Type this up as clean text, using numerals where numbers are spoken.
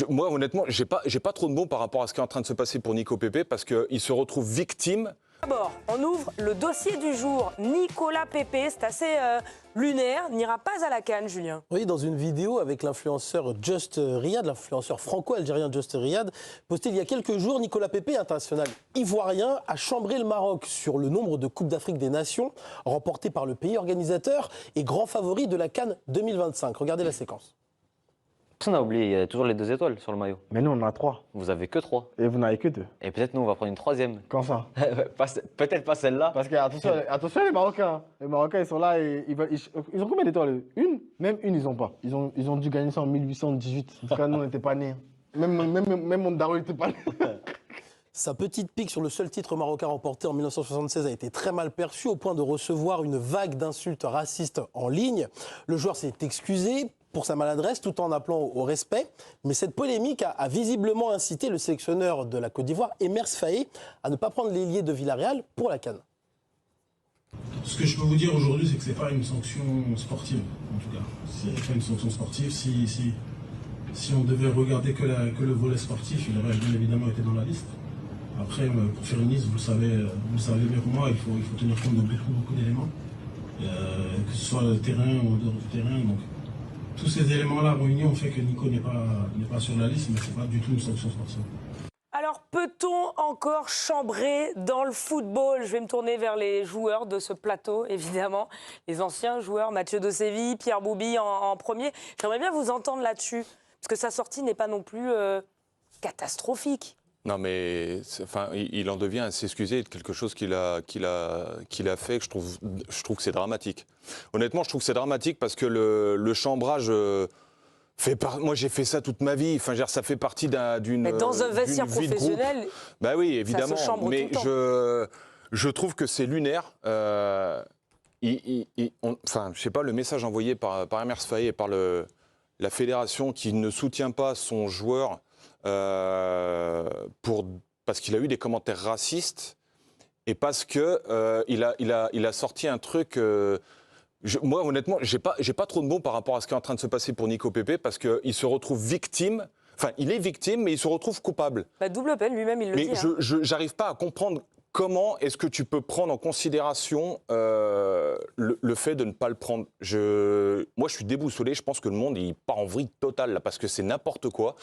Moi, honnêtement, j'ai pas trop de mots par rapport à ce qui est en train de se passer pour Nico Pepe parce qu'il se retrouve victime. D'abord, on ouvre le dossier du jour. Nicolas Pepe, c'est assez lunaire, n'ira pas à la CAN, Julien. Oui, dans une vidéo avec l'influenceur Just Riyad, l'influenceur franco-algérien Just Riyad, posté il y a quelques jours, Nicolas Pepe, international ivoirien, a chambré le Maroc sur le nombre de Coupes d'Afrique des Nations remportées par le pays organisateur et grand favori de la CAN 2025. Regardez la séquence. Personne n'a oublié, il y a toujours les 2 étoiles sur le maillot. Mais nous, on en a 3. Vous avez que 3. Et vous n'avez que 2. Et peut-être nous, on va prendre une 3e. Quand ça? Peut-être pas celle-là. Parce que, attention les Marocains. Les Marocains, ils sont là et ils ont combien d'étoiles? Une? Même une, ils n'ont pas. Ils ont dû gagner ça en 1818. En tout cas, nous, on n'était pas nés. Même mon daron n'était pas né. Sa petite pique sur le seul titre marocain remporté en 1976 a été très mal perçue au point de recevoir une vague d'insultes racistes en ligne. Le joueur s'est excusé pour sa maladresse tout en appelant au respect. Mais cette polémique a visiblement incité le sélectionneur de la Côte d'Ivoire, Emers Faé, à ne pas prendre l'ailier de Villarreal pour la CAN. Ce que je peux vous dire aujourd'hui, c'est que ce n'est pas une sanction sportive, en tout cas. Ce n'est pas une sanction sportive. Si on devait regarder que le volet sportif, il aurait bien évidemment été dans la liste. Après, pour faire une liste, vous le savez mieux que moi, il faut tenir compte de beaucoup d'éléments, que ce soit le terrain ou en dehors du terrain. Donc, tous ces éléments-là réunis ont fait que Nico n'est pas sur la liste, mais ce n'est pas du tout une sanction sportive. Alors, peut-on encore chambrer dans le football? Je vais me tourner vers les joueurs de ce plateau, évidemment. Les anciens joueurs, Mathieu de Séville, Pierre Boubi en premier. J'aimerais bien vous entendre là-dessus, parce que sa sortie n'est pas non plus catastrophique. Non, mais il en devient à s'excuser de quelque chose qu'il a fait. Que je trouve que c'est dramatique. Honnêtement, je trouve que c'est dramatique parce que le chambrage moi, j'ai fait ça toute ma vie. Enfin, ça fait partie d'une. Mais dans un vestiaire professionnel. Bah oui, évidemment. Ça se chambre mais tout le temps. je trouve que c'est lunaire. Je sais pas, le message envoyé par Emers Faé et par la fédération qui ne soutient pas son joueur. Parce qu'il a eu des commentaires racistes et parce que il a sorti un truc. Moi, honnêtement, j'ai pas trop de mots par rapport à ce qui est en train de se passer pour Nico Pepe parce qu'il se retrouve victime. Enfin, il est victime, mais il se retrouve coupable. Bah, double peine, lui-même, il le dit. Mais j'arrive pas à comprendre comment est-ce que tu peux prendre en considération le fait de ne pas le prendre. Moi, je suis déboussolé. Je pense que le monde il part en vrille totale là parce que c'est n'importe quoi.